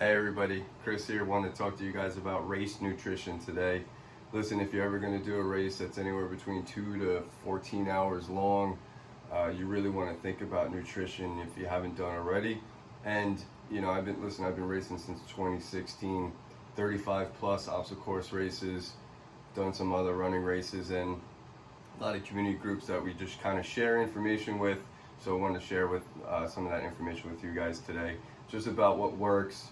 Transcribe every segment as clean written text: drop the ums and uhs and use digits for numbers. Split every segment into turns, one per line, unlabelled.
Hey everybody, Chris here. Wanted to talk to you guys about race nutrition today. Listen, if you're ever going to do a race that's anywhere between 2 to 14 hours long, you really want to think about nutrition if you haven't done already. And I've been racing since 2016, 35 plus obstacle course races, done some other running races, and a lot of community groups that we just kind of share information with. So I wanted to share with some of that information with you guys today, just about what works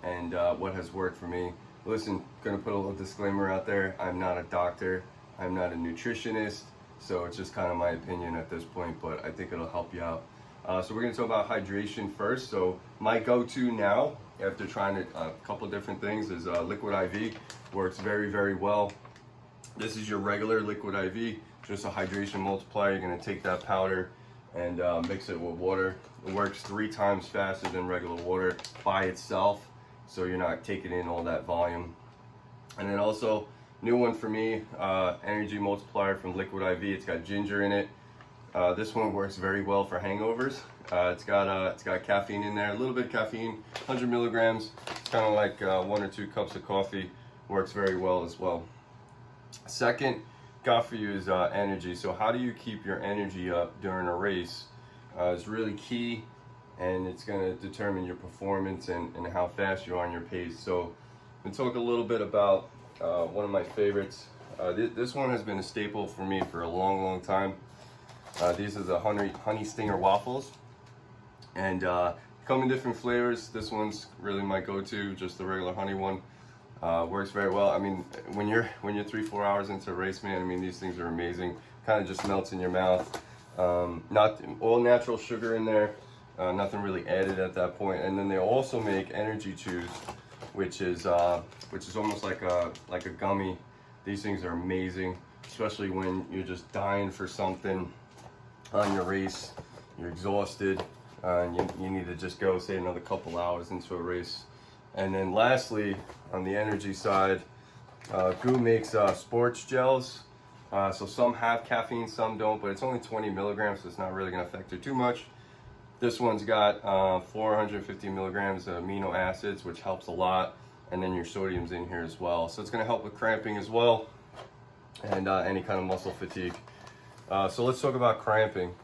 and what has worked for me. Listen, gonna put a little disclaimer out there. I'm not a doctor, I'm not a nutritionist, so it's just kind of my opinion at this point, but I think it'll help you out. So we're gonna talk about hydration first. So my go-to now, after trying a couple different things, is liquid IV. Works very, very well. This is your regular liquid IV, just a hydration multiplier. You're gonna take that powder and mix it with water. It works 3 times faster than regular water by itself, so you're not taking in all that volume. And then also, new one for me, energy multiplier from Liquid IV. It's got ginger in it. This one works very well for hangovers. It's got caffeine in there, a little bit of caffeine, 100 milligrams. It's kind of like 1 or 2 cups of coffee. Works very well as well. Second, got for you is energy. So how do you keep your energy up during a race? Is really key, and it's going to determine your performance and how fast you are on your pace. So I'm going to talk a little bit about one of my favorites. This one has been a staple for me for a long time. These are the honey stinger waffles, and come in different flavors. This one's really my go-to, just the regular honey one. Works very well. I mean, when you're 3-4 hours into a race, man, I mean, these things are amazing. Kind of just melts in your mouth. Not all natural sugar in there. Nothing really added at that point. And then they also make energy chews, which is almost like a gummy. These things are amazing, especially when you're just dying for something on your race. You're exhausted, and you need to just go, say, another couple hours into a race. And then lastly, on the energy side, GU makes sports gels. So some have caffeine, some don't, but it's only 20 milligrams, so it's not really gonna affect you too much. This one's got 450 milligrams of amino acids, which helps a lot. And then your sodium's in here as well. So it's gonna help with cramping as well, and any kind of muscle fatigue. So let's talk about cramping.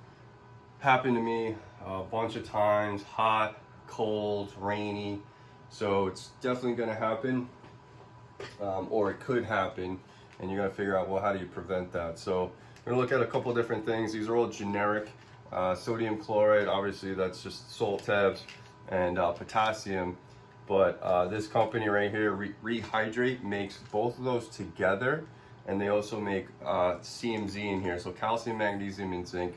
Happened to me a bunch of times, hot, cold, rainy. So it's definitely going to happen, or it could happen, and you're going to figure out, well, how do you prevent that? So we're going to look at a couple different things. These are all generic. Sodium chloride, obviously that's just salt tabs, and potassium. But this company right here, Rehydrate, makes both of those together, and they also make CMZ in here, so calcium, magnesium, and zinc.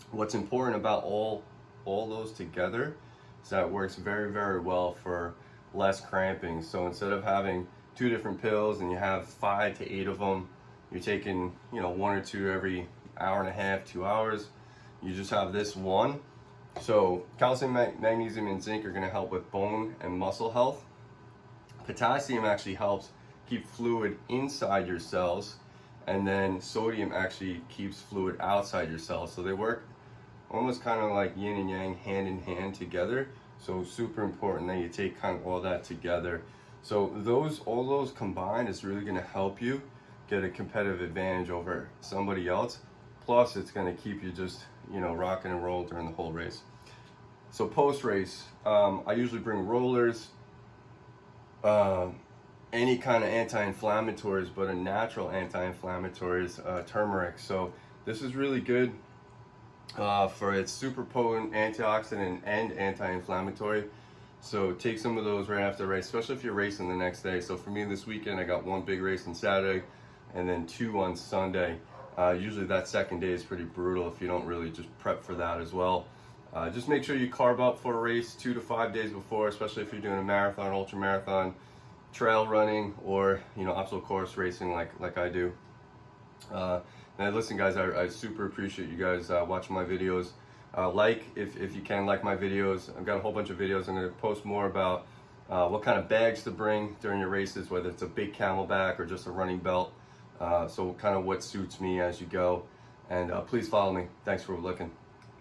What's important about all those together is that it works very, very well for less cramping. So instead of having 2 different pills and you have 5 to 8 of them, you're taking 1 or 2 every hour and a half, 2 hours. You just have this one. So calcium, magnesium, and zinc are going to help with bone and muscle health. Potassium actually helps keep fluid inside your cells, and then sodium actually keeps fluid outside your cells. So they work almost kind of like yin and yang, hand in hand together. So super important that you take kind of all that together. So all those combined is really going to help you get a competitive advantage over somebody else. Plus it's going to keep you just rocking and roll during the whole race. So post race, I usually bring rollers, any kind of anti-inflammatories, but a natural anti-inflammatory is turmeric. So this is really good for its super potent antioxidant and anti-inflammatory. So take some of those right after the race, especially if you're racing the next day. So for me this weekend, I got 1 big race on Saturday and then 2 on Sunday. Usually that second day is pretty brutal if you don't really just prep for that as well. Just make sure you carb up for a race 2 to 5 days before, especially if you're doing a marathon, ultra marathon, trail running, or obstacle course racing like I do. Now listen guys, I super appreciate you guys watching my videos. If you can, like my videos. I've got a whole bunch of videos. I'm going to post more about what kind of bags to bring during your races, whether it's a big camelback or just a running belt. So kind of what suits me as you go. And please follow me. Thanks for looking.